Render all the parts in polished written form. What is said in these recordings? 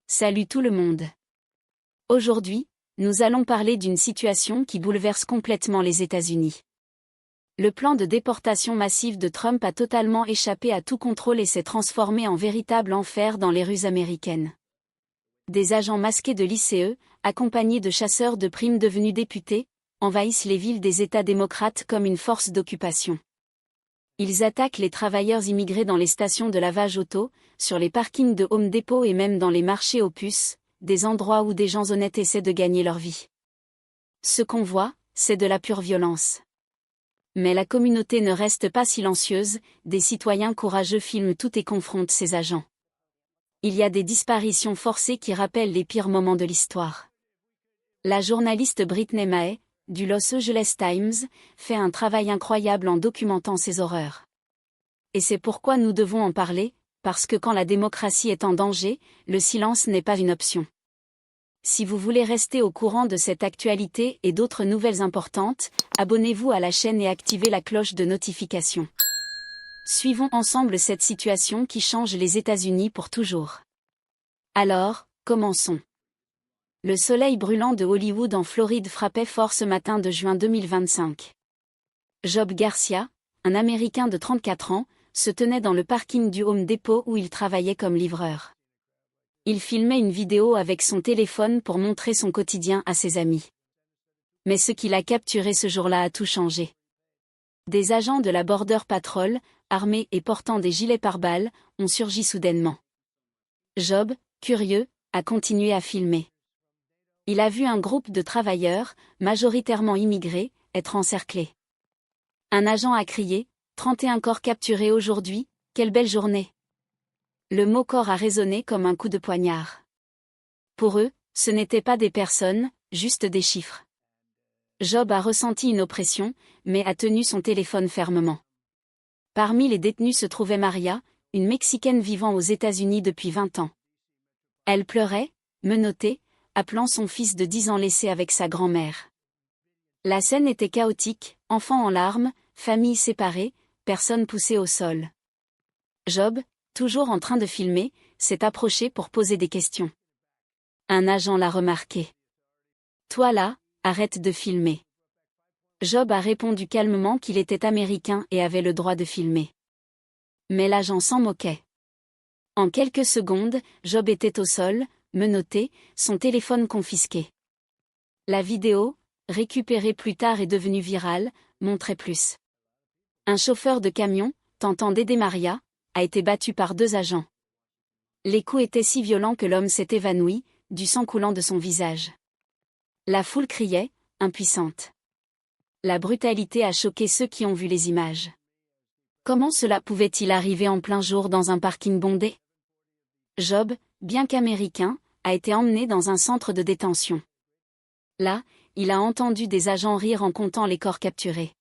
Salut tout le monde. Aujourd'hui, nous allons parler d'une situation qui bouleverse complètement les États-Unis. Le plan de déportation massive de Trump a totalement échappé à tout contrôle et s'est transformé en véritable enfer dans les rues américaines. Des agents masqués de l'ICE, accompagnés de chasseurs de primes devenus députés, envahissent les villes des États démocrates comme une force d'occupation. Ils attaquent les travailleurs immigrés dans les stations de lavage auto, sur les parkings de Home Depot et même dans les marchés aux puces, des endroits où des gens honnêtes essaient de gagner leur vie. Ce qu'on voit, c'est de la pure violence. Mais la communauté ne reste pas silencieuse, des citoyens courageux filment tout et confrontent ces agents. Il y a des disparitions forcées qui rappellent les pires moments de l'histoire. La journaliste Brittany Mae, du Los Angeles Times, fait un travail incroyable en documentant ces horreurs. Et c'est pourquoi nous devons en parler, parce que quand la démocratie est en danger, le silence n'est pas une option. Si vous voulez rester au courant de cette actualité et d'autres nouvelles importantes, abonnez-vous à la chaîne et activez la cloche de notification. Suivons ensemble cette situation qui change les États-Unis pour toujours. Alors, commençons. Le soleil brûlant de Hollywood en Floride frappait fort ce matin de juin 2025. Job Garcia, un Américain de 34 ans, se tenait dans le parking du Home Depot où il travaillait comme livreur. Il filmait une vidéo avec son téléphone pour montrer son quotidien à ses amis. Mais ce qu'il a capturé ce jour-là a tout changé. Des agents de la Border Patrol, armés et portant des gilets pare-balles, ont surgi soudainement. Job, curieux, a continué à filmer. Il a vu un groupe de travailleurs, majoritairement immigrés, être encerclés. Un agent a crié, « 31 corps capturés aujourd'hui, quelle belle journée !» Le mot corps a résonné comme un coup de poignard. Pour eux, ce n'étaient pas des personnes, juste des chiffres. Job a ressenti une oppression, mais a tenu son téléphone fermement. Parmi les détenus se trouvait Maria, une Mexicaine vivant aux États-Unis depuis 20 ans. Elle pleurait, menottée, appelant son fils de 10 ans laissé avec sa grand-mère. La scène était chaotique, enfants en larmes, familles séparées, personnes poussées au sol. Job, toujours en train de filmer, s'est approché pour poser des questions. Un agent l'a remarqué. « Toi là, arrête de filmer. » Job a répondu calmement qu'il était américain et avait le droit de filmer. Mais l'agent s'en moquait. En quelques secondes, Job était au sol, menotté, son téléphone confisqué. La vidéo, récupérée plus tard et devenue virale, montrait plus. Un chauffeur de camion, tentant d'aider Maria, a été battu par 2 agents. Les coups étaient si violents que l'homme s'est évanoui, du sang coulant de son visage. La foule criait, impuissante. La brutalité a choqué ceux qui ont vu les images. Comment cela pouvait-il arriver en plein jour dans un parking bondé ? Job, bien qu'américain, a été emmené dans un centre de détention. Là, il a entendu des agents rire en comptant les corps capturés.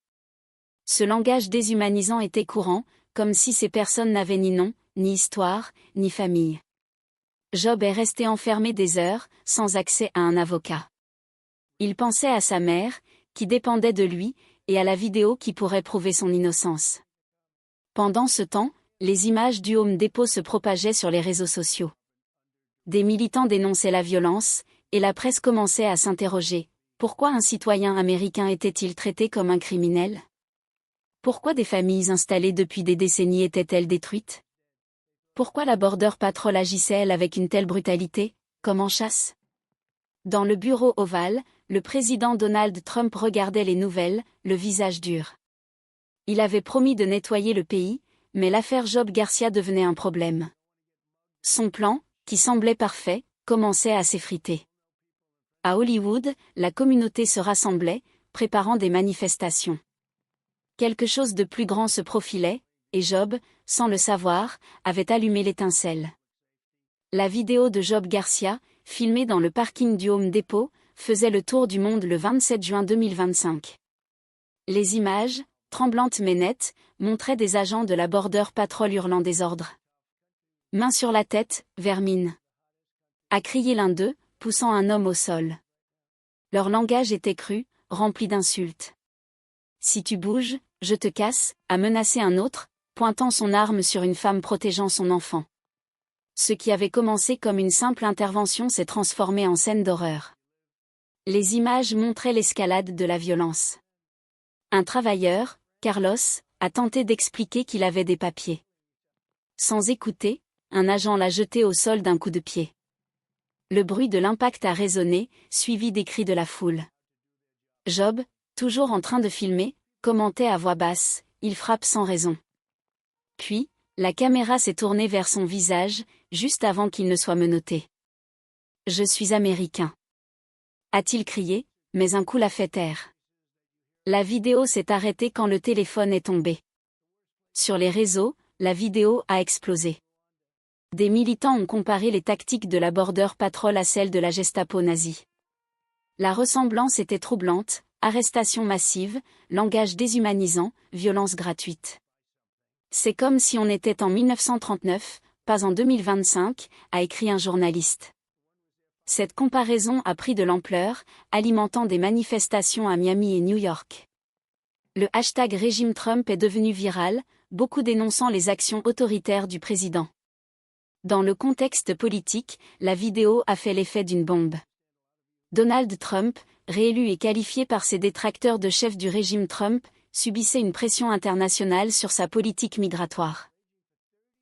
Ce langage déshumanisant était courant, comme si ces personnes n'avaient ni nom, ni histoire, ni famille. Job est resté enfermé des heures, sans accès à un avocat. Il pensait à sa mère, qui dépendait de lui, et à la vidéo qui pourrait prouver son innocence. Pendant ce temps, les images du Home Depot se propageaient sur les réseaux sociaux. Des militants dénonçaient la violence, et la presse commençait à s'interroger. Pourquoi un citoyen américain était-il traité comme un criminel ? Pourquoi des familles installées depuis des décennies étaient-elles détruites ? Pourquoi la Border Patrol agissait-elle avec une telle brutalité, comme en chasse ? Dans le bureau ovale, le président Donald Trump regardait les nouvelles, le visage dur. Il avait promis de nettoyer le pays, mais l'affaire Job Garcia devenait un problème. Son plan, qui semblait parfait, commençait à s'effriter. À Hollywood, la communauté se rassemblait, préparant des manifestations. Quelque chose de plus grand se profilait, et Job, sans le savoir, avait allumé l'étincelle. La vidéo de Job Garcia, filmée dans le parking du Home Depot, faisait le tour du monde le 27 juin 2025. Les images, tremblantes mais nettes, montraient des agents de la Border Patrol hurlant des ordres. « Main sur la tête, vermine !» a crié l'un d'eux, poussant un homme au sol. Leur langage était cru, rempli d'insultes. « Si tu bouges, je te casse », a menacé un autre, pointant son arme sur une femme protégeant son enfant. Ce qui avait commencé comme une simple intervention s'est transformé en scène d'horreur. Les images montraient l'escalade de la violence. Un travailleur, Carlos, a tenté d'expliquer qu'il avait des papiers. Sans écouter, un agent l'a jeté au sol d'un coup de pied. Le bruit de l'impact a résonné, suivi des cris de la foule. Job, toujours en train de filmer, commentait à voix basse, « Il frappe sans raison ». Puis, la caméra s'est tournée vers son visage, juste avant qu'il ne soit menotté. « Je suis américain », a-t-il crié, mais un coup l'a fait taire. La vidéo s'est arrêtée quand le téléphone est tombé. Sur les réseaux, la vidéo a explosé. Des militants ont comparé les tactiques de la Border Patrol à celles de la Gestapo nazie. La ressemblance était troublante, arrestations massives, langage déshumanisant, violence gratuite. C'est comme si on était en 1939, pas en 2025, a écrit un journaliste. Cette comparaison a pris de l'ampleur, alimentant des manifestations à Miami et New York. Le hashtag régime Trump est devenu viral, beaucoup dénonçant les actions autoritaires du président. Dans le contexte politique, la vidéo a fait l'effet d'une bombe. Donald Trump, réélu et qualifié par ses détracteurs de chef du régime Trump, subissait une pression internationale sur sa politique migratoire.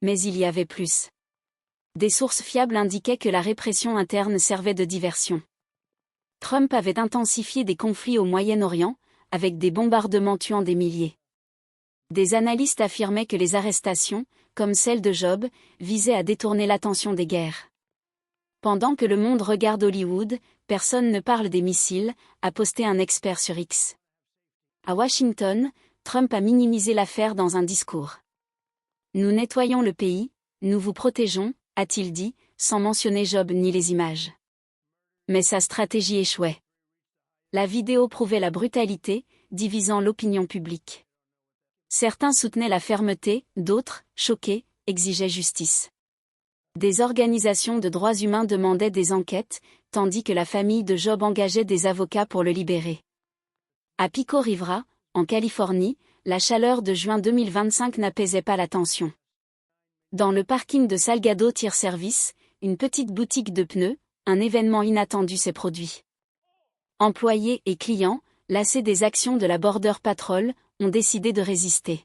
Mais il y avait plus. Des sources fiables indiquaient que la répression interne servait de diversion. Trump avait intensifié des conflits au Moyen-Orient, avec des bombardements tuant des milliers. Des analystes affirmaient que les arrestations, comme celle de Job, visaient à détourner l'attention des guerres. Pendant que le monde regarde Hollywood, personne ne parle des missiles, a posté un expert sur X. À Washington, Trump a minimisé l'affaire dans un discours. « Nous nettoyons le pays, nous vous protégeons », a-t-il dit, sans mentionner Job ni les images. Mais sa stratégie échouait. La vidéo prouvait la brutalité, divisant l'opinion publique. Certains soutenaient la fermeté, d'autres, choqués, exigeaient justice. Des organisations de droits humains demandaient des enquêtes, tandis que la famille de Job engageait des avocats pour le libérer. À Pico Rivera, en Californie, la chaleur de juin 2025 n'apaisait pas la tension. Dans le parking de Salgado Tire Service, une petite boutique de pneus, un événement inattendu s'est produit. Employés et clients, lassés des actions de la Border Patrol, ont décidé de résister.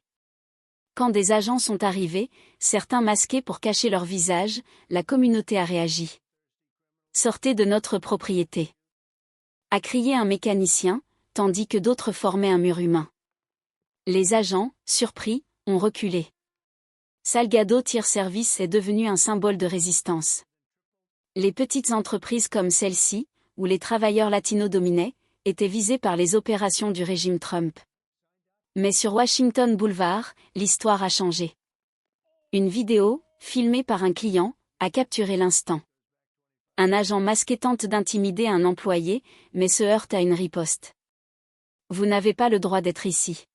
Quand des agents sont arrivés, certains masqués pour cacher leur visage, la communauté a réagi. « Sortez de notre propriété !» a crié un mécanicien, tandis que d'autres formaient un mur humain. Les agents, surpris, ont reculé. Salgado Tire Service est devenu un symbole de résistance. Les petites entreprises comme celle-ci, où les travailleurs latinos dominaient, étaient visés par les opérations du régime Trump. Mais sur Washington Boulevard, l'histoire a changé. Une vidéo, filmée par un client, a capturé l'instant. Un agent masqué tente d'intimider un employé, mais se heurte à une riposte. « Vous n'avez pas le droit d'être ici »,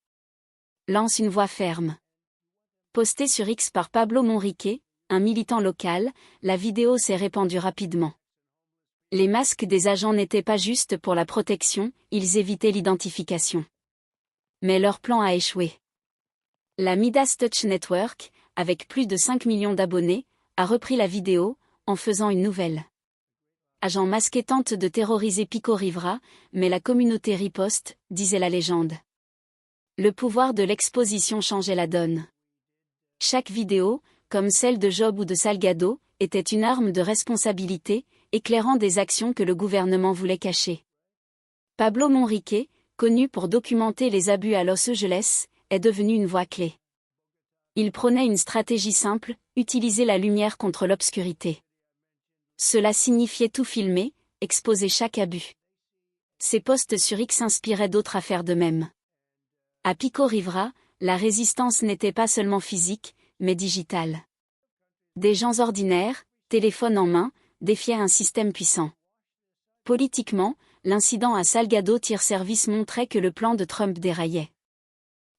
lance une voix ferme. Postée sur X par Pablo Monrique, un militant local, la vidéo s'est répandue rapidement. Les masques des agents n'étaient pas juste pour la protection, ils évitaient l'identification. Mais leur plan a échoué. La Midas Touch Network, avec plus de 5 millions d'abonnés, a repris la vidéo, en faisant une nouvelle. Agents masqués tentent de terroriser Pico Rivera, mais la communauté riposte, disait la légende. Le pouvoir de l'exposition changeait la donne. Chaque vidéo, comme celle de Job ou de Salgado, était une arme de responsabilité, éclairant des actions que le gouvernement voulait cacher. Pablo Monrique, connu pour documenter les abus à Los Angeles, est devenu une voix clé. Il prônait une stratégie simple, utiliser la lumière contre l'obscurité. Cela signifiait tout filmer, exposer chaque abus. Ses posts sur X inspiraient d'autres à faire de même. À Pico Rivera, la résistance n'était pas seulement physique, mais digitale. Des gens ordinaires, téléphone en main, défiaient un système puissant. Politiquement, l'incident à Salgado Tire Service montrait que le plan de Trump déraillait.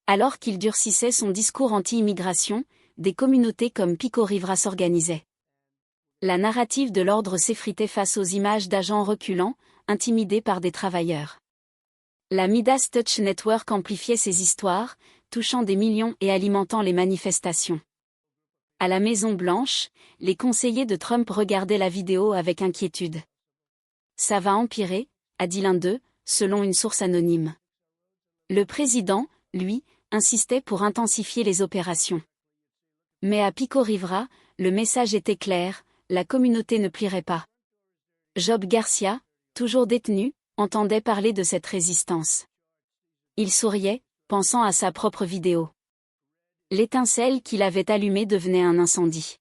Alors qu'il durcissait son discours anti-immigration, des communautés comme Pico Rivera s'organisaient. La narrative de l'ordre s'effritait face aux images d'agents reculants, intimidés par des travailleurs. La Midas Touch Network amplifiait ces histoires, touchant des millions et alimentant les manifestations. À la Maison-Blanche, les conseillers de Trump regardaient la vidéo avec inquiétude. Ça va empirer, a dit l'un d'eux, selon une source anonyme. Le président, lui, insistait pour intensifier les opérations. Mais à Pico Rivera, le message était clair, la communauté ne plierait pas. Job Garcia, toujours détenu, entendait parler de cette résistance. Il souriait, pensant à sa propre vidéo. L'étincelle qu'il avait allumée devenait un incendie.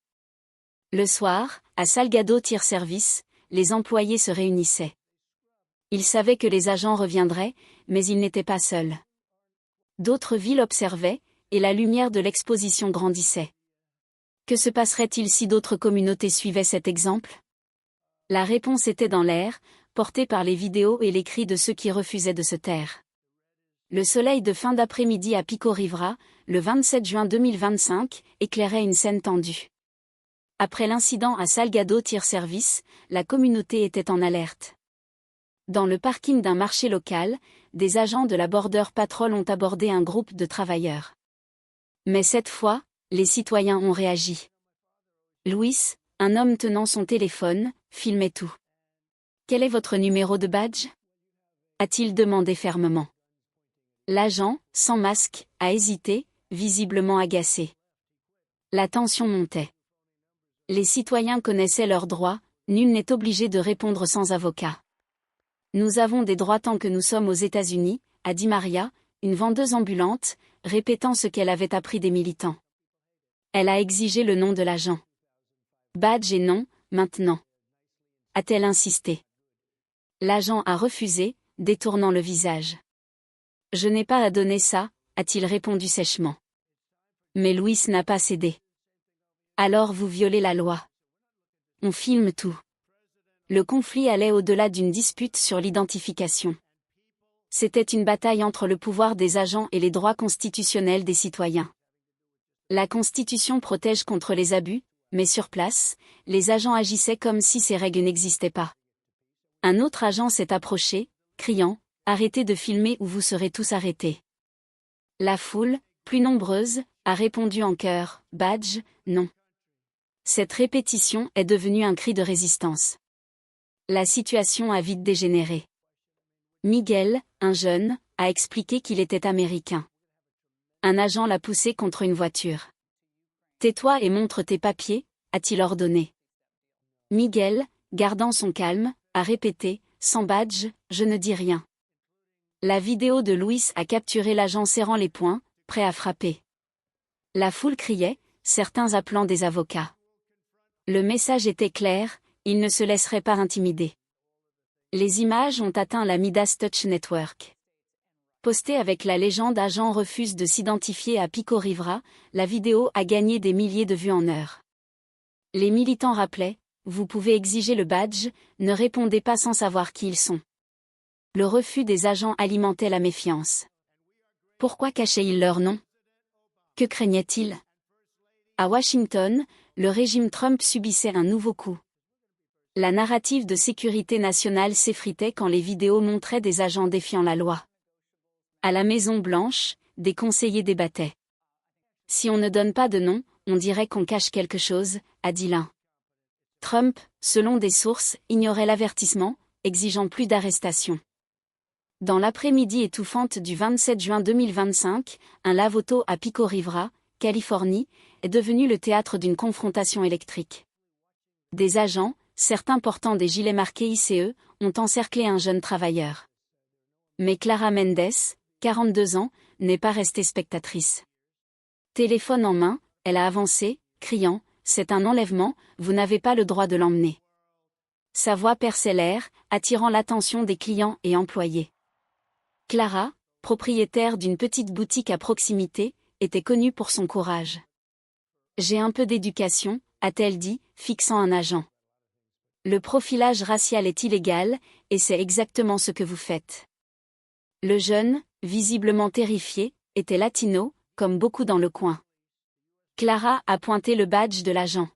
Le soir, à Salgado Tire Service, les employés se réunissaient. Ils savaient que les agents reviendraient, mais ils n'étaient pas seuls. D'autres villes observaient, et la lumière de l'exposition grandissait. Que se passerait-il si d'autres communautés suivaient cet exemple? La réponse était dans l'air, portée par les vidéos et les cris de ceux qui refusaient de se taire. Le soleil de fin d'après-midi à Pico Rivera, le 27 juin 2025, éclairait une scène tendue. Après l'incident à Salgado Tire Service, la communauté était en alerte. Dans le parking d'un marché local, des agents de la Border Patrol ont abordé un groupe de travailleurs. Mais cette fois, les citoyens ont réagi. Louis, un homme tenant son téléphone, filmait tout. « Quel est votre numéro de badge ?» a-t-il demandé fermement. L'agent, sans masque, a hésité, visiblement agacé. La tension montait. Les citoyens connaissaient leurs droits, nul n'est obligé de répondre sans avocat. Nous avons des droits tant que nous sommes aux États-Unis, a dit Maria, une vendeuse ambulante, répétant ce qu'elle avait appris des militants. Elle a exigé le nom de l'agent. Badge et nom, maintenant. A-t-elle insisté. L'agent a refusé, détournant le visage. Je n'ai pas à donner ça, a-t-il répondu sèchement. Mais Louis n'a pas cédé. Alors vous violez la loi. On filme tout. Le conflit allait au-delà d'une dispute sur l'identification. C'était une bataille entre le pouvoir des agents et les droits constitutionnels des citoyens. La Constitution protège contre les abus, mais sur place, les agents agissaient comme si ces règles n'existaient pas. Un autre agent s'est approché, criant « Arrêtez de filmer ou vous serez tous arrêtés ». La foule, plus nombreuse, a répondu en chœur « Badge, non ». Cette répétition est devenue un cri de résistance. La situation a vite dégénéré. Miguel, un jeune, a expliqué qu'il était américain. Un agent l'a poussé contre une voiture. « Tais-toi et montre tes papiers », a-t-il ordonné. Miguel, gardant son calme, a répété « Sans badge, je ne dis rien ». La vidéo de Louis a capturé l'agent serrant les poings, prêt à frapper. La foule criait, certains appelant des avocats. Le message était clair, il ne se laisserait pas intimider. Les images ont atteint la Midas Touch Network. Postée avec la légende « Agent refuse de s'identifier à Pico Rivera », la vidéo a gagné des milliers de vues en heure. Les militants rappelaient « Vous pouvez exiger le badge, ne répondez pas sans savoir qui ils sont ». Le refus des agents alimentait la méfiance. Pourquoi cachaient-ils leur nom? Que craignaient-ils? À Washington, le régime Trump subissait un nouveau coup. La narrative de sécurité nationale s'effritait quand les vidéos montraient des agents défiant la loi. À la Maison-Blanche, des conseillers débattaient. Si on ne donne pas de nom, on dirait qu'on cache quelque chose, a dit l'un. Trump, selon des sources, ignorait l'avertissement, exigeant plus d'arrestations. Dans l'après-midi étouffante du 27 juin 2025, un lave-auto à Pico Rivera, Californie, est devenu le théâtre d'une confrontation électrique. Des agents, certains portant des gilets marqués ICE, ont encerclé un jeune travailleur. Mais Clara Mendes, 42 ans, n'est pas restée spectatrice. Téléphone en main, elle a avancé, criant « C'est un enlèvement, vous n'avez pas le droit de l'emmener ». Sa voix perçait l'air, attirant l'attention des clients et employés. Clara, propriétaire d'une petite boutique à proximité, était connue pour son courage. « J'ai un peu d'éducation », a-t-elle dit, fixant un agent. Le profilage racial est illégal, et c'est exactement ce que vous faites. Le jeune, visiblement terrifié, était latino, comme beaucoup dans le coin. Clara a pointé le badge de l'agent.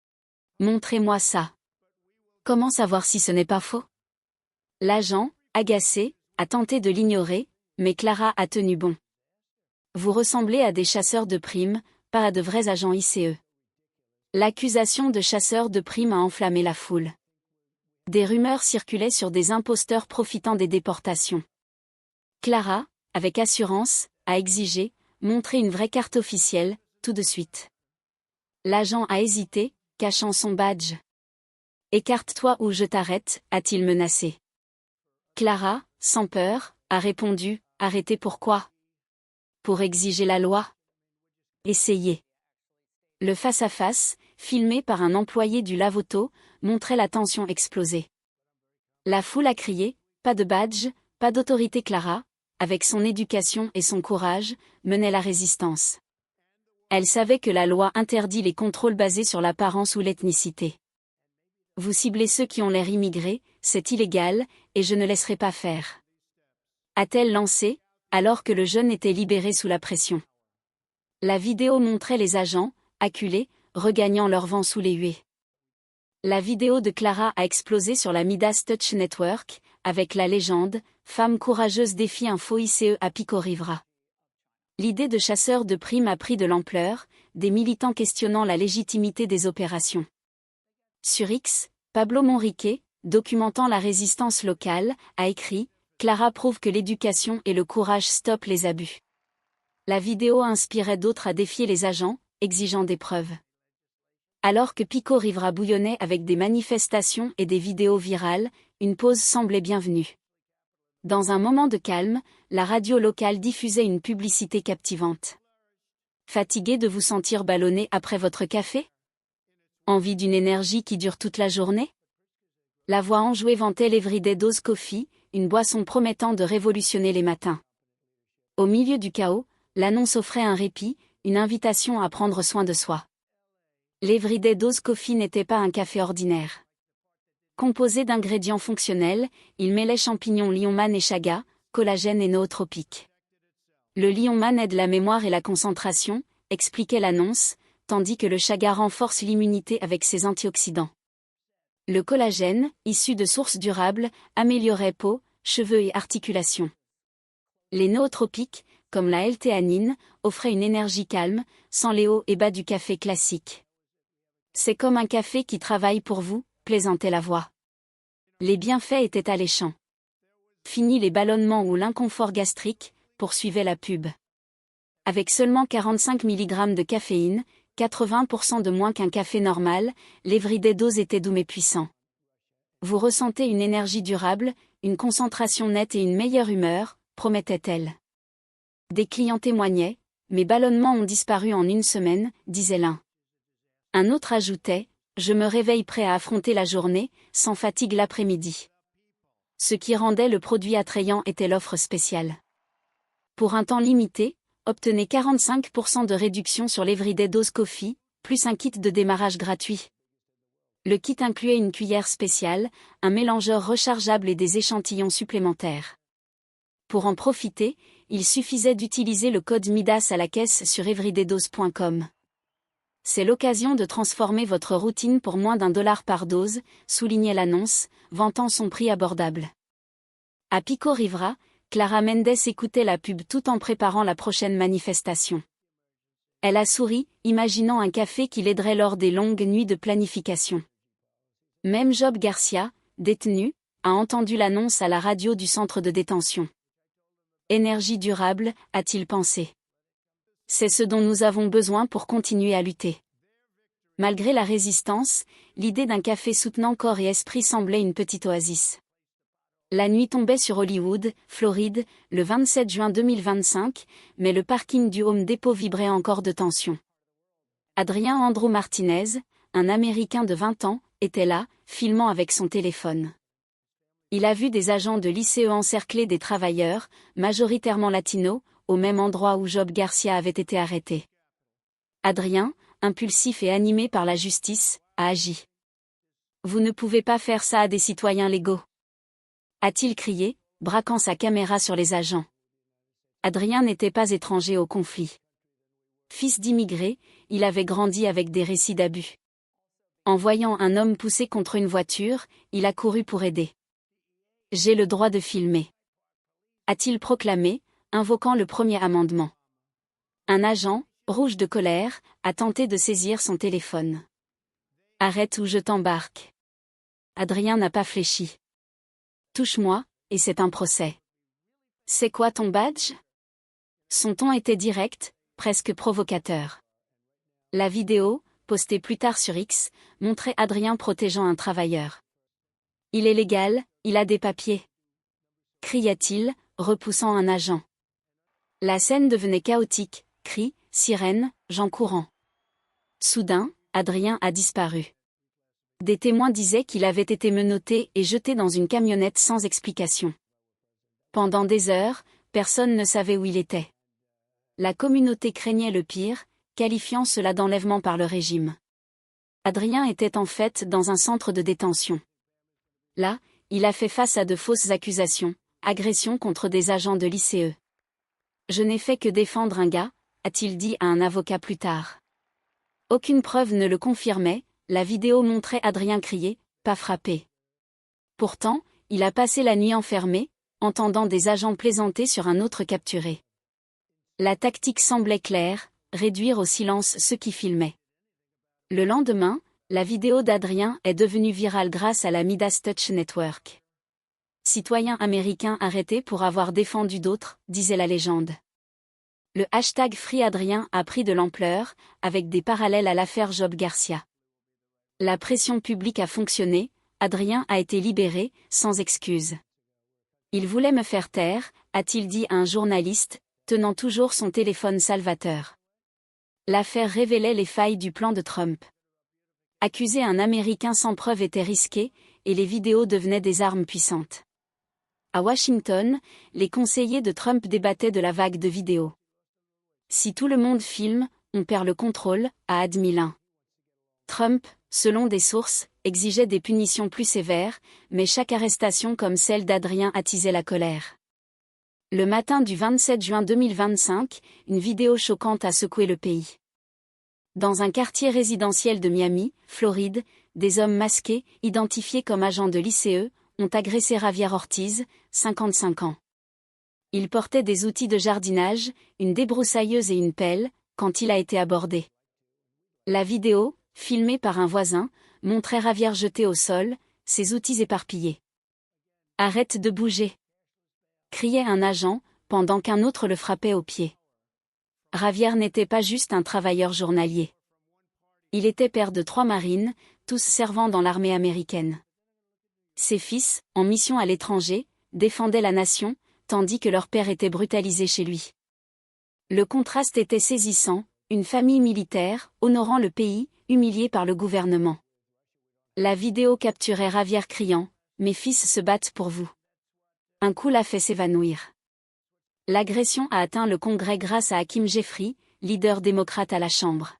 « Montrez-moi ça. » Comment savoir si ce n'est pas faux? L'agent, agacé, a tenté de l'ignorer, mais Clara a tenu bon. Vous ressemblez à des chasseurs de primes, pas à de vrais agents ICE. L'accusation de chasseur de primes a enflammé la foule. Des rumeurs circulaient sur des imposteurs profitant des déportations. Clara, avec assurance, a exigé, montrer une vraie carte officielle, tout de suite. L'agent a hésité, cachant son badge. Écarte-toi ou je t'arrête, a-t-il menacé. Clara, sans peur, a répondu, arrêtez pourquoi? Pour exiger la loi. Essayez. Le face-à-face, filmé par un employé du lave-auto, montrait la tension exploser. La foule a crié, pas de badge, pas d'autorité. Clara, avec son éducation et son courage, menait la résistance. Elle savait que la loi interdit les contrôles basés sur l'apparence ou l'ethnicité. Vous ciblez ceux qui ont l'air immigrés, c'est illégal, et je ne laisserai pas faire. A-t-elle lancé, alors que le jeune était libéré sous la pression. La vidéo montrait les agents, acculés, regagnant leur vent sous les huées. La vidéo de Clara a explosé sur la Midas Touch Network, avec la légende « Femme courageuse défie un faux ICE à Pico Rivera ». L'idée de chasseur de primes a pris de l'ampleur, des militants questionnant la légitimité des opérations. Sur X, Pablo Monriquet, documentant la résistance locale, a écrit « Clara prouve que l'éducation et le courage stoppent les abus ». La vidéo inspirait d'autres à défier les agents, exigeant des preuves. Alors que Pico Rivera bouillonnait avec des manifestations et des vidéos virales, une pause semblait bienvenue. Dans un moment de calme, la radio locale diffusait une publicité captivante. Fatigué de vous sentir ballonné après votre café? Envie d'une énergie qui dure toute la journée? La voix enjouée vantait l'Everyday Dose Coffee, une boisson promettant de révolutionner les matins. Au milieu du chaos, l'annonce offrait un répit, une invitation à prendre soin de soi. L'Everyday Dose Coffee n'était pas un café ordinaire. Composé d'ingrédients fonctionnels, il mêlait champignons Lionman et chaga, collagène et nootropiques. Le Lionman aide la mémoire et la concentration, expliquait l'annonce, tandis que le chaga renforce l'immunité avec ses antioxydants. Le collagène, issu de sources durables, améliorait peau, cheveux et articulations. Les nootropiques, comme la L-théanine, offraient une énergie calme, sans les hauts et bas du café classique. C'est comme un café qui travaille pour vous, plaisantait la voix. Les bienfaits étaient alléchants. Fini les ballonnements ou l'inconfort gastrique, poursuivait la pub. Avec seulement 45 mg de caféine, 80% de moins qu'un café normal, l'Everyday Dose était doux mais puissant. Vous ressentez une énergie durable, une concentration nette et une meilleure humeur, promettait-elle. Des clients témoignaient, mes ballonnements ont disparu en une semaine, disait l'un. Un autre ajoutait, je me réveille prêt à affronter la journée, sans fatigue l'après-midi. Ce qui rendait le produit attrayant était l'offre spéciale. Pour un temps limité, obtenez 45% de réduction sur l'Everyday Dose Coffee, plus un kit de démarrage gratuit. Le kit incluait une cuillère spéciale, un mélangeur rechargeable et des échantillons supplémentaires. Pour en profiter, il suffisait d'utiliser le code MIDAS à la caisse sur everydaydose.com. C'est l'occasion de transformer votre routine pour moins d'$1 par dose, soulignait l'annonce, vantant son prix abordable. À Pico Rivera, Clara Mendes écoutait la pub tout en préparant la prochaine manifestation. Elle a souri, imaginant un café qui l'aiderait lors des longues nuits de planification. Même Job Garcia, détenu, a entendu l'annonce à la radio du centre de détention. Énergie durable, a-t-il pensé. C'est ce dont nous avons besoin pour continuer à lutter. Malgré la résistance, l'idée d'un café soutenant corps et esprit semblait une petite oasis. La nuit tombait sur Hollywood, Floride, le 27 juin 2025, mais le parking du Home Depot vibrait encore de tension. Adrien Andrew Martinez, un Américain de 20 ans, était là, filmant avec son téléphone. Il a vu des agents de l'ICE encercler des travailleurs, majoritairement latinos, au même endroit où Job Garcia avait été arrêté. Adrien, impulsif et animé par la justice, a agi. Vous ne pouvez pas faire ça à des citoyens légaux. A-t-il crié, braquant sa caméra sur les agents. Adrien n'était pas étranger au conflit. Fils d'immigrés, il avait grandi avec des récits d'abus. En voyant un homme poussé contre une voiture, il a couru pour aider. J'ai le droit de filmer. A-t-il proclamé, invoquant le premier amendement. Un agent, rouge de colère, a tenté de saisir son téléphone. Arrête ou je t'embarque. Adrien n'a pas fléchi. Touche-moi, et c'est un procès. C'est quoi ton badge? Son ton était direct, presque provocateur. La vidéo, postée plus tard sur X, montrait Adrien protégeant un travailleur. Il est légal, il a des papiers. Cria-t-il, repoussant un agent. La scène devenait chaotique, cris, sirènes, gens courants. Soudain, Adrien a disparu. Des témoins disaient qu'il avait été menotté et jeté dans une camionnette sans explication. Pendant des heures, personne ne savait où il était. La communauté craignait le pire, qualifiant cela d'enlèvement par le régime. Adrien était en fait dans un centre de détention. Là, il a fait face à de fausses accusations, agressions contre des agents de l'ICE. Je n'ai fait que défendre un gars, a-t-il dit à un avocat plus tard. Aucune preuve ne le confirmait, la vidéo montrait Adrien crier, pas frappé. Pourtant, il a passé la nuit enfermé, entendant des agents plaisanter sur un autre capturé. La tactique semblait claire, réduire au silence ceux qui filmaient. Le lendemain, la vidéo d'Adrien est devenue virale grâce à la Midas Touch Network. Citoyen américain arrêté pour avoir défendu d'autres, disait la légende. Le hashtag #FreeAdrien a pris de l'ampleur, avec des parallèles à l'affaire Job Garcia. La pression publique a fonctionné, Adrien a été libéré, sans excuse. Il voulait me faire taire, a-t-il dit à un journaliste, tenant toujours son téléphone salvateur. L'affaire révélait les failles du plan de Trump. Accuser un Américain sans preuve était risqué, et les vidéos devenaient des armes puissantes. À Washington, les conseillers de Trump débattaient de la vague de vidéos. Si tout le monde filme, on perd le contrôle, a admis l'un. Trump, selon des sources, exigeait des punitions plus sévères, mais chaque arrestation comme celle d'Adrien attisait la colère. Le matin du 27 juin 2025, une vidéo choquante a secoué le pays. Dans un quartier résidentiel de Miami, Floride, des hommes masqués, identifiés comme agents de l'ICE, ont agressé Javier Ortiz, 55 ans. Il portait des outils de jardinage, une débroussailleuse et une pelle, quand il a été abordé. La vidéo, filmée par un voisin, montrait Javier jeté au sol, ses outils éparpillés. « Arrête de bouger !» criait un agent, pendant qu'un autre le frappait au pied. Javier n'était pas juste un travailleur journalier. Il était père de 3 marines, tous servant dans l'armée américaine. Ses fils, en mission à l'étranger, défendaient la nation, tandis que leur père était brutalisé chez lui. Le contraste était saisissant, une famille militaire, honorant le pays, humiliée par le gouvernement. La vidéo capturait Javier criant « Mes fils se battent pour vous ». Un coup l'a fait s'évanouir. L'agression a atteint le Congrès grâce à Hakeem Jeffrey, leader démocrate à la Chambre.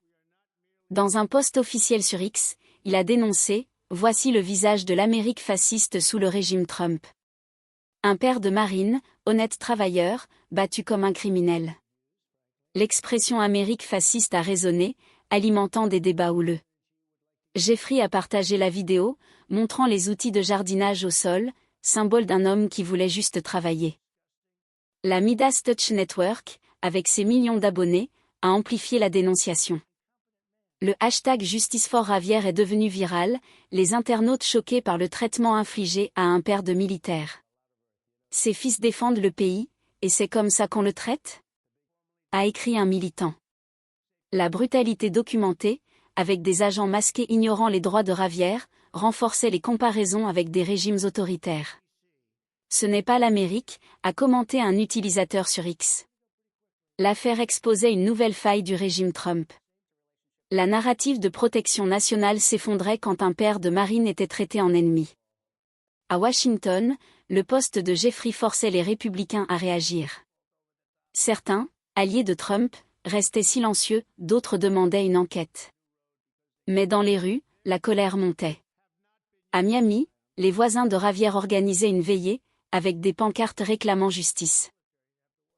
Dans un post officiel sur X, il a dénoncé « Voici le visage de l'Amérique fasciste sous le régime Trump. Un père de marine, honnête travailleur, battu comme un criminel. » L'expression Amérique fasciste a résonné, alimentant des débats houleux. Jeffrey a partagé la vidéo, montrant les outils de jardinage au sol, symbole d'un homme qui voulait juste travailler. La Midas Touch Network, avec ses millions d'abonnés, a amplifié la dénonciation. Le hashtag Justice for Javier est devenu viral, les internautes choqués par le traitement infligé à un père de militaire. Ses fils défendent le pays, et c'est comme ça qu'on le traite ? A écrit un militant. La brutalité documentée, avec des agents masqués ignorant les droits de Javier, renforçait les comparaisons avec des régimes autoritaires. Ce n'est pas l'Amérique, a commenté un utilisateur sur X. L'affaire exposait une nouvelle faille du régime Trump. La narrative de protection nationale s'effondrait quand un père de marine était traité en ennemi. À Washington, le poste de Jeffrey forçait les républicains à réagir. Certains, alliés de Trump, restaient silencieux, d'autres demandaient une enquête. Mais dans les rues, la colère montait. À Miami, les voisins de Javier organisaient une veillée, avec des pancartes réclamant justice.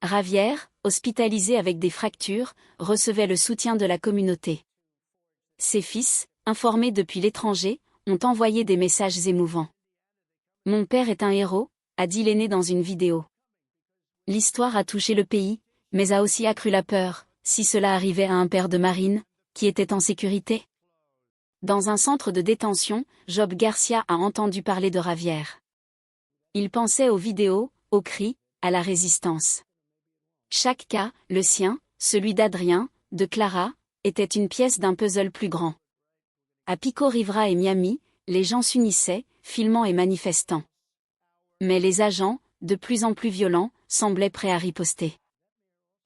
Javier, hospitalisé avec des fractures, recevait le soutien de la communauté. Ses fils, informés depuis l'étranger, ont envoyé des messages émouvants. « Mon père est un héros », a dit l'aîné dans une vidéo. L'histoire a touché le pays, mais a aussi accru la peur, si cela arrivait à un père de marine, qui était en sécurité. Dans un centre de détention, Job Garcia a entendu parler de Javier. Il pensait aux vidéos, aux cris, à la résistance. Chaque cas, le sien, celui d'Adrien, de Clara, était une pièce d'un puzzle plus grand. À Pico Rivera et Miami, les gens s'unissaient, filmant et manifestant. Mais les agents, de plus en plus violents, semblaient prêts à riposter.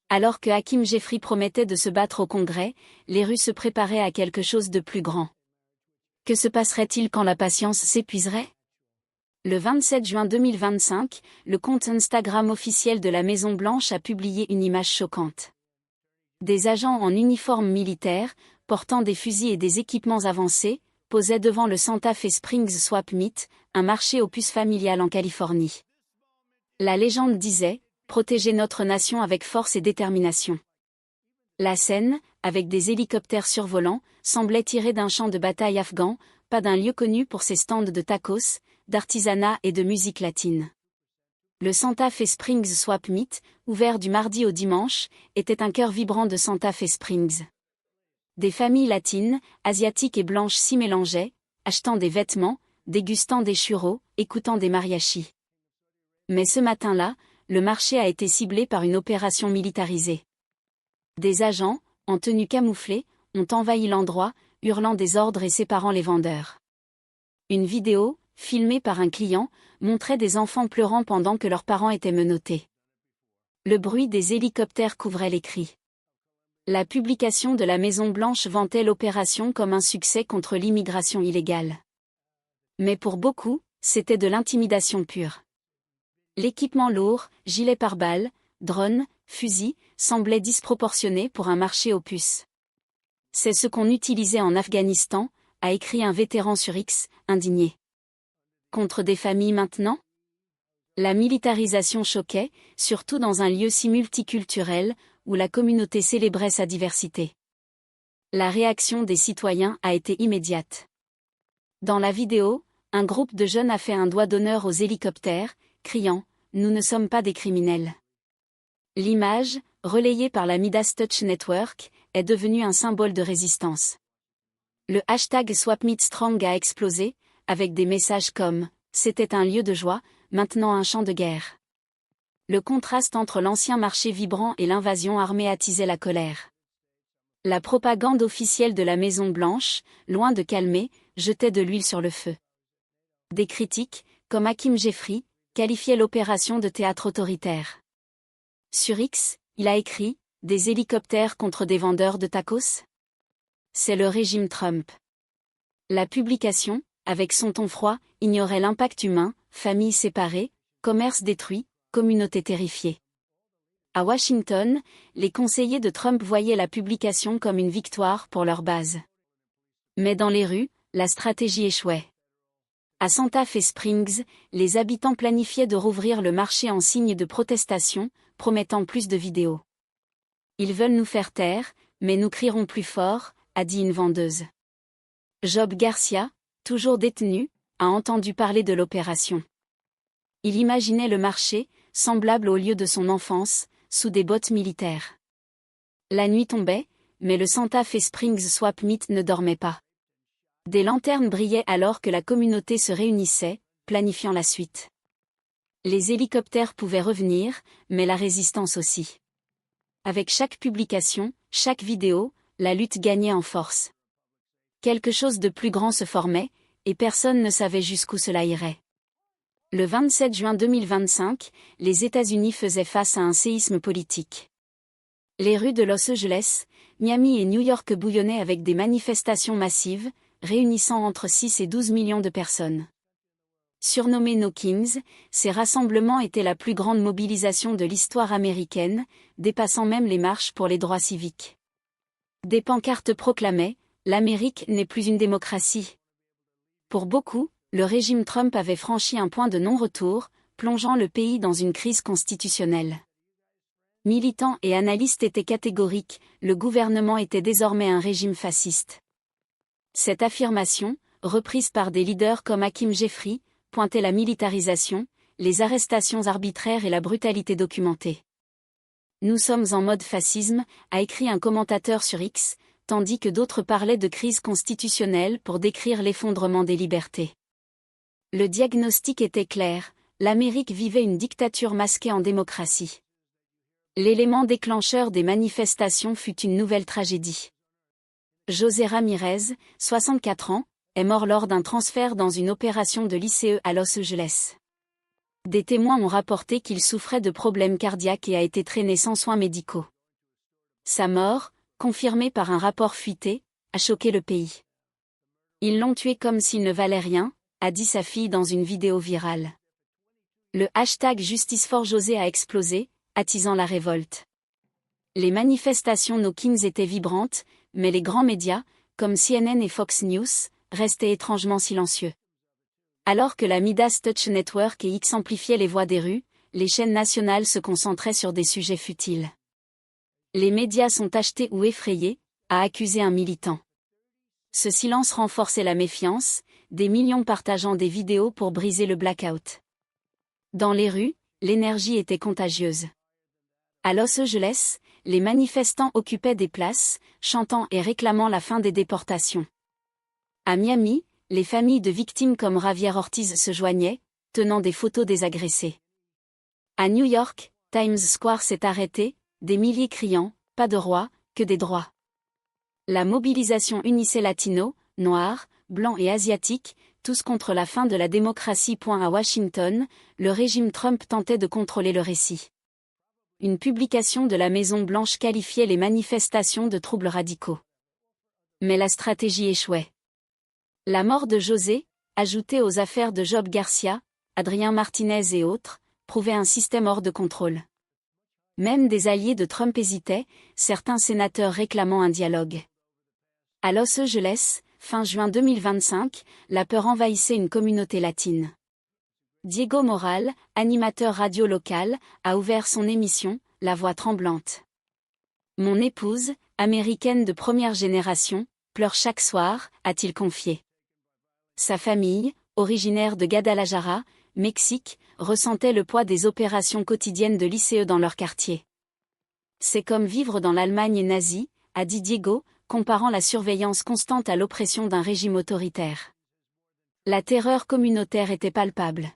Alors que Hakeem Jeffrey promettait de se battre au Congrès, les rues se préparaient à quelque chose de plus grand. Que se passerait-il quand la patience s'épuiserait ? Le 27 juin 2025, le compte Instagram officiel de la Maison-Blanche a publié une image choquante. Des agents en uniforme militaire, portant des fusils et des équipements avancés, posaient devant le Santa Fe Springs Swap Meet, un marché aux puces familiales en Californie. La légende disait « Protéger notre nation avec force et détermination ». La scène, avec des hélicoptères survolants, semblait tirée d'un champ de bataille afghan, pas d'un lieu connu pour ses stands de tacos, d'artisanat et de musique latine. Le Santa Fe Springs Swap Meet, ouvert du mardi au dimanche, était un cœur vibrant de Santa Fe Springs. Des familles latines, asiatiques et blanches s'y mélangeaient, achetant des vêtements, dégustant des churros, écoutant des mariachis. Mais ce matin-là, le marché a été ciblé par une opération militarisée. Des agents, en tenue camouflée, ont envahi l'endroit, hurlant des ordres et séparant les vendeurs. Une vidéo, filmée par un client, montrait des enfants pleurant pendant que leurs parents étaient menottés. Le bruit des hélicoptères couvrait les cris. La publication de la Maison-Blanche vantait l'opération comme un succès contre l'immigration illégale. Mais pour beaucoup, c'était de l'intimidation pure. L'équipement lourd, gilets pare-balles, drones, fusils, semblait disproportionné pour un marché aux puces. C'est ce qu'on utilisait en Afghanistan, a écrit un vétéran sur X, indigné. Contre des familles maintenant ? La militarisation choquait, surtout dans un lieu si multiculturel, où la communauté célébrait sa diversité. La réaction des citoyens a été immédiate. Dans la vidéo, un groupe de jeunes a fait un doigt d'honneur aux hélicoptères, criant « Nous ne sommes pas des criminels ». L'image, relayée par la Midas Touch Network, est devenue un symbole de résistance. Le hashtag SwapMeetStrong a explosé, avec des messages comme « C'était un lieu de joie, maintenant un champ de guerre ». Le contraste entre l'ancien marché vibrant et l'invasion armée attisait la colère. La propagande officielle de la Maison-Blanche, loin de calmer, jetait de l'huile sur le feu. Des critiques, comme Hakeem Jeffrey, qualifiaient l'opération de théâtre autoritaire. Sur X, il a écrit « Des hélicoptères contre des vendeurs de tacos ?» C'est le régime Trump. La publication, avec son ton froid, ignorait l'impact humain, familles séparées, commerce détruit, communauté terrifiée. À Washington, les conseillers de Trump voyaient la publication comme une victoire pour leur base. Mais dans les rues, la stratégie échouait. À Santa Fe Springs, les habitants planifiaient de rouvrir le marché en signe de protestation, promettant plus de vidéos. Ils veulent nous faire taire, mais nous crierons plus fort, a dit une vendeuse. Job Garcia, toujours détenu, a entendu parler de l'opération. Il imaginait le marché, semblable au lieu de son enfance, sous des bottes militaires. La nuit tombait, mais le Santa Fe Springs Swap Meet ne dormait pas. Des lanternes brillaient alors que la communauté se réunissait, planifiant la suite. Les hélicoptères pouvaient revenir, mais la résistance aussi. Avec chaque publication, chaque vidéo, la lutte gagnait en force. Quelque chose de plus grand se formait, et personne ne savait jusqu'où cela irait. Le 27 juin 2025, les États-Unis faisaient face à un séisme politique. Les rues de Los Angeles, Miami et New York bouillonnaient avec des manifestations massives, réunissant entre 6 et 12 millions de personnes. Surnommés No Kings, ces rassemblements étaient la plus grande mobilisation de l'histoire américaine, dépassant même les marches pour les droits civiques. Des pancartes proclamaient « L'Amérique n'est plus une démocratie ». Pour beaucoup, le régime Trump avait franchi un point de non-retour, plongeant le pays dans une crise constitutionnelle. Militants et analystes étaient catégoriques, le gouvernement était désormais un régime fasciste. Cette affirmation, reprise par des leaders comme Hakeem Jeffrey, pointait la militarisation, les arrestations arbitraires et la brutalité documentée. « Nous sommes en mode fascisme », a écrit un commentateur sur X, tandis que d'autres parlaient de crise constitutionnelle pour décrire l'effondrement des libertés. Le diagnostic était clair, l'Amérique vivait une dictature masquée en démocratie. L'élément déclencheur des manifestations fut une nouvelle tragédie. José Ramirez, 64 ans, est mort lors d'un transfert dans une opération de l'ICE à Los Angeles. Des témoins ont rapporté qu'il souffrait de problèmes cardiaques et a été traîné sans soins médicaux. Sa mort, confirmée par un rapport fuité, a choqué le pays. Ils l'ont tué comme s'il ne valait rien, a dit sa fille dans une vidéo virale. Le hashtag Justice for José a explosé, attisant la révolte. Les manifestations No Kings étaient vibrantes, mais les grands médias, comme CNN et Fox News, restaient étrangement silencieux. Alors que la Midas Touch Network et X amplifiaient les voix des rues, les chaînes nationales se concentraient sur des sujets futiles. Les médias sont achetés ou effrayés, a accusé un militant. Ce silence renforçait la méfiance, des millions partageant des vidéos pour briser le blackout. Dans les rues, l'énergie était contagieuse. À Los Angeles, les manifestants occupaient des places, chantant et réclamant la fin des déportations. À Miami, les familles de victimes comme Javier Ortiz se joignaient, tenant des photos des agressés. À New York, Times Square s'est arrêté, des milliers criant « Pas de roi, que des droits ». La mobilisation unissait latinos, noirs, blancs et asiatiques, tous contre la fin de la démocratie. À Washington, le régime Trump tentait de contrôler le récit. Une publication de la Maison-Blanche qualifiait les manifestations de troubles radicaux. Mais la stratégie échouait. La mort de José, ajoutée aux affaires de Job Garcia, Adrien Martinez et autres, prouvait un système hors de contrôle. Même des alliés de Trump hésitaient, certains sénateurs réclamant un dialogue. À Los Angeles, fin juin 2025, la peur envahissait une communauté latine. Diego Moral, animateur radio local, a ouvert son émission, La Voix tremblante. Mon épouse, américaine de première génération, pleure chaque soir, a-t-il confié. Sa famille, originaire de Guadalajara, Mexique, ressentait le poids des opérations quotidiennes de l'ICE dans leur quartier. C'est comme vivre dans l'Allemagne nazie, a dit Diego, comparant la surveillance constante à l'oppression d'un régime autoritaire. La terreur communautaire était palpable.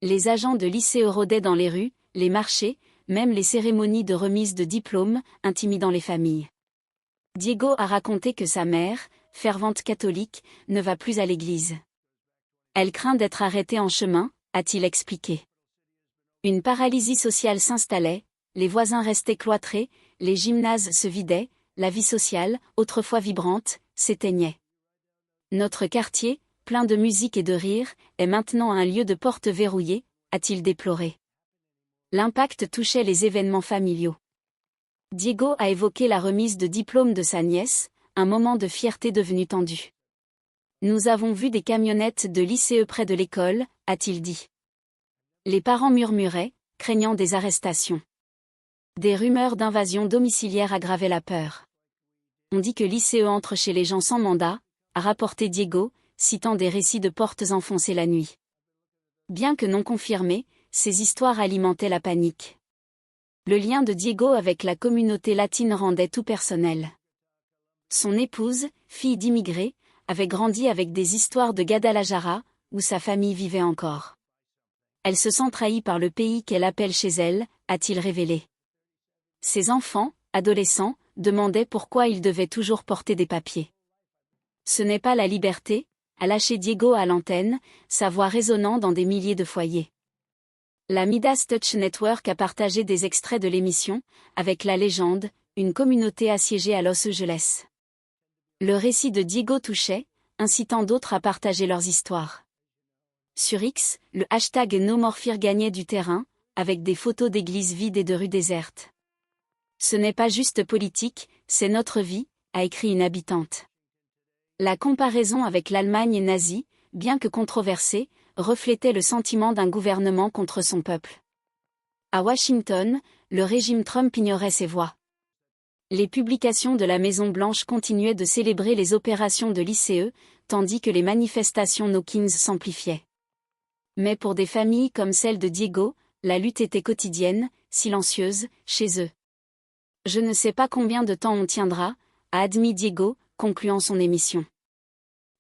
Les agents de l'ICE rôdaient dans les rues, les marchés, même les cérémonies de remise de diplômes, intimidant les familles. Diego a raconté que sa mère, fervente catholique, ne va plus à l'église. Elle craint d'être arrêtée en chemin, a-t-il expliqué. Une paralysie sociale s'installait, les voisins restaient cloîtrés, les gymnases se vidaient, la vie sociale, autrefois vibrante, s'éteignait. Notre quartier, plein de musique et de rire, est maintenant un lieu de portes verrouillées, a-t-il déploré. L'impact touchait les événements familiaux. Diego a évoqué la remise de diplôme de sa nièce, un moment de fierté devenu tendu. Nous avons vu des camionnettes de l'ICE près de l'école, a-t-il dit. Les parents murmuraient, craignant des arrestations. Des rumeurs d'invasion domiciliaire aggravaient la peur. On dit que l'ICE entre chez les gens sans mandat, a rapporté Diego, citant des récits de portes enfoncées la nuit. Bien que non confirmés, ces histoires alimentaient la panique. Le lien de Diego avec la communauté latine rendait tout personnel. Son épouse, fille d'immigrés, avait grandi avec des histoires de Guadalajara, où sa famille vivait encore. Elle se sent trahie par le pays qu'elle appelle chez elle, a-t-il révélé. Ses enfants, adolescents, demandaient pourquoi ils devaient toujours porter des papiers. Ce n'est pas la liberté, a lâché Diego à l'antenne, sa voix résonnant dans des milliers de foyers. La Midas Touch Network a partagé des extraits de l'émission, avec la légende, une communauté assiégée à Los Angeles. Le récit de Diego touchait, incitant d'autres à partager leurs histoires. Sur X, le hashtag NoMoreFear gagnait du terrain, avec des photos d'églises vides et de rues désertes. Ce n'est pas juste politique, c'est notre vie, a écrit une habitante. La comparaison avec l'Allemagne nazie, bien que controversée, reflétait le sentiment d'un gouvernement contre son peuple. À Washington, le régime Trump ignorait ces voix. Les publications de la Maison-Blanche continuaient de célébrer les opérations de l'ICE, tandis que les manifestations No Kings s'amplifiaient. Mais pour des familles comme celle de Diego, la lutte était quotidienne, silencieuse, chez eux. Je ne sais pas combien de temps on tiendra, a admis Diego, concluant son émission.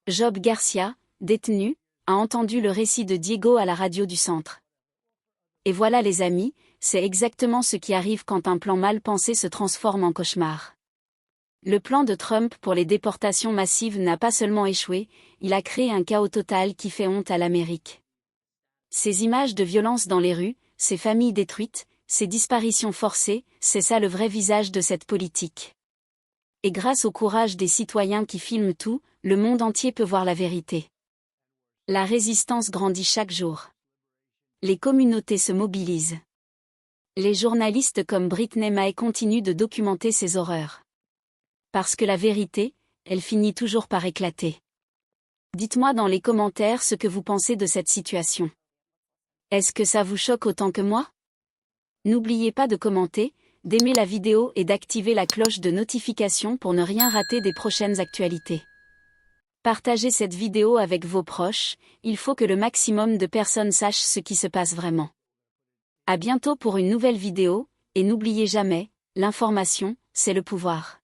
Job Garcia, détenu, a entendu le récit de Diego à la radio du centre. Et voilà les amis, c'est exactement ce qui arrive quand un plan mal pensé se transforme en cauchemar. Le plan de Trump pour les déportations massives n'a pas seulement échoué, il a créé un chaos total qui fait honte à l'Amérique. Ces images de violence dans les rues, ces familles détruites, ces disparitions forcées, c'est ça le vrai visage de cette politique. Et grâce au courage des citoyens qui filment tout, le monde entier peut voir la vérité. La résistance grandit chaque jour. Les communautés se mobilisent. Les journalistes comme Brittany Mae continuent de documenter ces horreurs. Parce que la vérité, elle finit toujours par éclater. Dites-moi dans les commentaires ce que vous pensez de cette situation. Est-ce que ça vous choque autant que moi? N'oubliez pas de commenter, d'aimer la vidéo et d'activer la cloche de notification pour ne rien rater des prochaines actualités. Partagez cette vidéo avec vos proches, il faut que le maximum de personnes sachent ce qui se passe vraiment. À bientôt pour une nouvelle vidéo, et n'oubliez jamais, l'information, c'est le pouvoir.